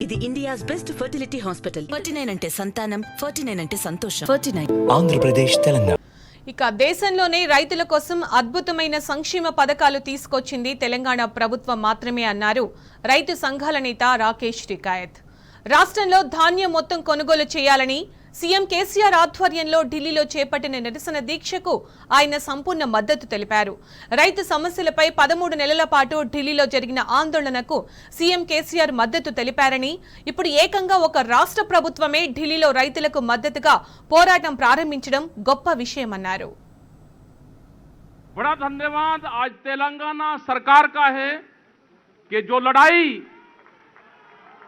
ఇది India's best fertility hospital. 49 అంటే సంతానం, 49 అంటే సంతోషం. 49 ఆంధ్రప్రదేశ్, తెలంగాణ. ఇక దేశంలోనే రైతుల కోసం అద్భుతమైన సంక్షేమ పథకాలు తీసుకొచ్చింది తెలంగాణ ప్రభుత్వం మాత్రమే అన్నారు రైతు సంఘాల నేత రాకేష్ టికాయత్. రాష్ట్రంలో ధాన్యం మొత్తం కొనుగోలు చేయాలని సీఎం కేసీఆర్ ఆధ్వర్యంలో ఢిల్లీలో చేపట్టిన నిరసన దీక్షకు ఆయన సంపూర్ణ మద్దతు తెలిపారు. రైతు సమస్యలపై 13 నెలల పాటు ఢిల్లీలో జరిగిన ఆందోళనకు సీఎం కేసీఆర్ మద్దతు తెలిపారని, ఇప్పుడు ఏకంగా ఒక రాష్ట్ర ప్రభుత్వమే ఢిల్లీలో రైతులకు మద్దతుగా పోరాటం ప్రారంభించడం గొప్ప విషయమన్నారు. बड़ा धन्यवाद आज तेलंगाना सरकार का है कि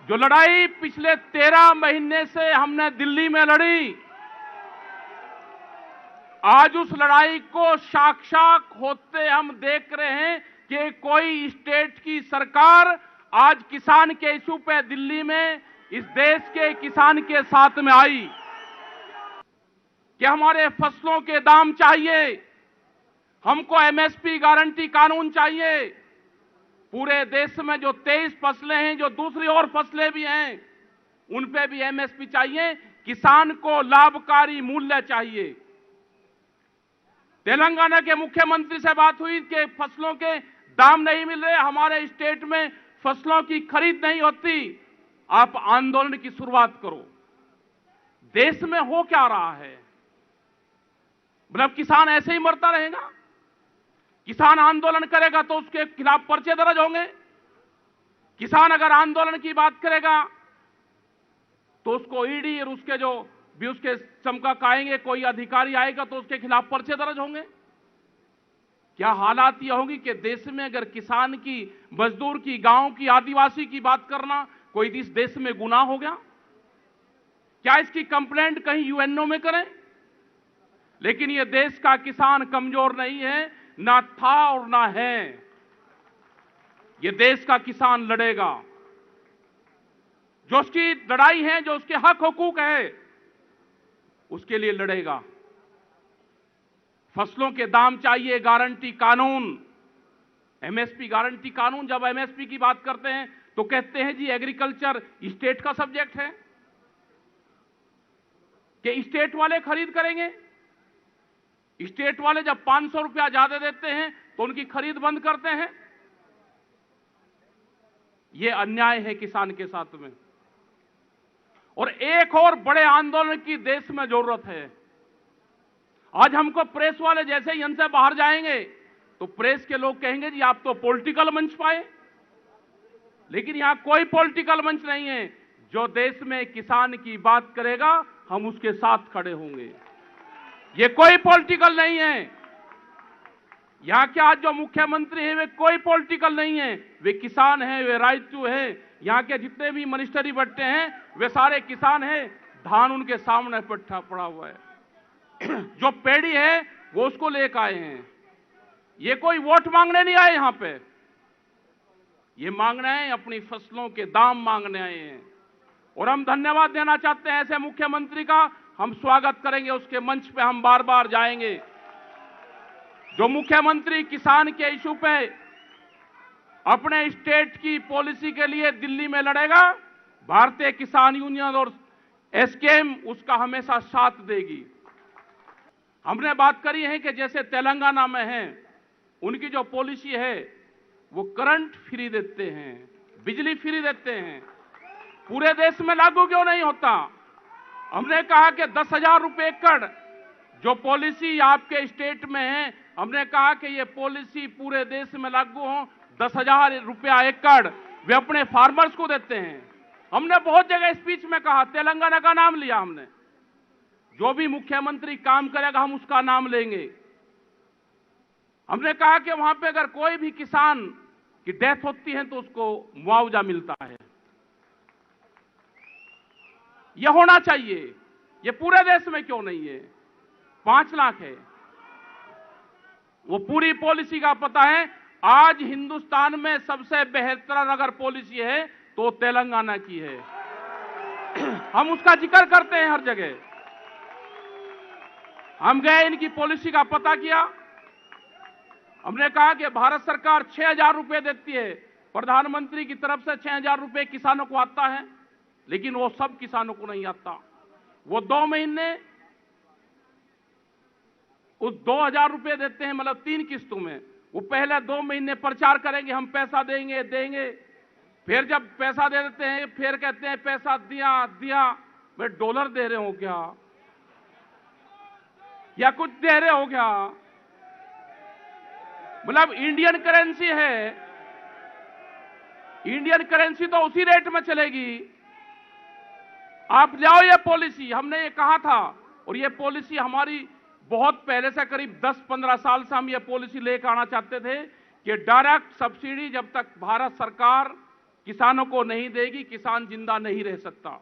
जो लड़ाई पिछले 13 महीने से हमने दिल्ली में लड़ी, आज उस लड़ाई को साक्षात होते हम देख रहे हैं कि कोई स्टेट की सरकार आज किसान के इशू पे दिल्ली में इस देश के किसान के साथ में आई कि हमारे फसलों के दाम चाहिए, हमको एमएसपी गारंटी कानून चाहिए। पूरे देश में जो 23 फसलें हैं, जो दूसरी और फसलें भी हैं, उन पे भी एमएसपी चाहिए। किसान को लाभकारी मूल्य चाहिए। तेलंगाना के मुख्यमंत्री से बात हुई कि फसलों के दाम नहीं मिल रहे, हमारे स्टेट में फसलों की खरीद नहीं होती, आप आंदोलन की शुरुआत करो। देश में हो क्या रहा है? मतलब किसान ऐसे ही मरता रहेगा? किसान आंदोलन करेगा तो उसके खिलाफ पर्चे दर्ज होंगे। किसान अगर आंदोलन की बात करेगा तो उसको ईडी और उसके जो भी उसके चमका आएंगे, कोई अधिकारी आएगा तो उसके खिलाफ पर्चे दर्ज होंगे। क्या हालात यह होंगी कि देश में अगर किसान की, मजदूर की, गांव की, आदिवासी की बात करना कोई इस देश में गुनाह हो गया? क्या इसकी कंप्लेंट कहीं यूएनओ में करें? लेकिन यह देश का किसान कमजोर नहीं है, ना था और ना है। ये देश का किसान लड़ेगा। जो उसकी लड़ाई है, जो उसके हक हुकूक है, उसके लिए लड़ेगा। फसलों के दाम चाहिए, गारंटी कानून, एमएसपी गारंटी कानून। जब एमएसपी की बात करते हैं तो कहते हैं जी एग्रीकल्चर स्टेट का सब्जेक्ट है, कि स्टेट वाले खरीद करेंगे। स्टेट वाले जब 500 रुपया ज्यादा देते हैं तो उनकी खरीद बंद करते हैं। यह अन्याय है किसान के साथ में। और एक और बड़े आंदोलन की देश में जरूरत है। आज हमको प्रेस वाले जैसे ही इनसे बाहर जाएंगे तो प्रेस के लोग कहेंगे जी आप तो पॉलिटिकल मंच पाए, लेकिन यहां कोई पॉलिटिकल मंच नहीं है। जो देश में किसान की बात करेगा हम उसके साथ खड़े होंगे। ये कोई पॉलिटिकल नहीं है। यहां के आज जो मुख्यमंत्री हैं वे कोई पॉलिटिकल नहीं है, वे किसान हैं, वे राइतू हैं। यहां के जितने भी मिनिस्टरी बैठे हैं वे सारे किसान हैं। धान उनके सामने पड़ा हुआ है। जो पेड़ी है वो उसको लेकर आए हैं। ये कोई वोट मांगने नहीं आए यहां पे, ये मांगने आए, अपनी फसलों के दाम मांगने आए हैं। और हम धन्यवाद देना चाहते हैं ऐसे मुख्यमंत्री का। हम स्वागत करेंगे, उसके मंच पे हम बार बार जाएंगे। जो मुख्यमंत्री किसान के इशू पे अपने स्टेट की पॉलिसी के लिए दिल्ली में लड़ेगा, भारतीय किसान यूनियन और एसकेएम उसका हमेशा साथ देगी। हमने बात करी है कि जैसे तेलंगाना में है, उनकी जो पॉलिसी है वो करंट फ्री देते हैं, बिजली फ्री देते हैं। पूरे देश में लागू क्यों नहीं होता? हमने कहा कि 10,000 रुपए एकड़ जो पॉलिसी आपके स्टेट में है, हमने कहा कि ये पॉलिसी पूरे देश में लागू हो। 10,000 रुपया एकड़ वे अपने फार्मर्स को देते हैं। हमने बहुत जगह स्पीच में कहा, तेलंगाना का नाम लिया हमने। जो भी मुख्यमंत्री काम करेगा हम उसका नाम लेंगे। हमने कहा कि वहां पे अगर कोई भी किसान की डेथ होती है तो उसको मुआवजा मिलता है। यह होना चाहिए। यह पूरे देश में क्यों नहीं है? 5 लाख है। वो पूरी पॉलिसी का पता है। आज हिंदुस्तान में सबसे बेहतरीन अगर पॉलिसी है तो तेलंगाना की है। हम उसका जिक्र करते हैं हर जगह। हम गए, इनकी पॉलिसी का पता किया। हमने कहा कि भारत सरकार 6,000 रुपए देती है, प्रधानमंत्री की तरफ से 6,000 रुपए किसानों को आता है। लेकिन वो सब किसानों को नहीं आता। वो 2 महीने उस 2,000 रुपए देते हैं, मतलब 3 किस्तों में। वो पहले 2 महीने प्रचार करेंगे, हम पैसा देंगे देंगे, फिर जब पैसा दे देते हैं फिर कहते हैं पैसा दिया दिया। मैं डॉलर दे रहे हो क्या, या कुछ दे रहे हो क्या? मतलब इंडियन करेंसी है, इंडियन करेंसी तो उसी रेट में चलेगी। आप लाओ ये पॉलिसी, हमने ये कहा था, और ये पॉलिसी हमारी बहुत पहले से, करीब 10-15 साल से हम ये पॉलिसी लेकर आना चाहते थे कि डायरेक्ट सब्सिडी जब तक भारत सरकार किसानों को नहीं देगी, किसान जिंदा नहीं रह सकता।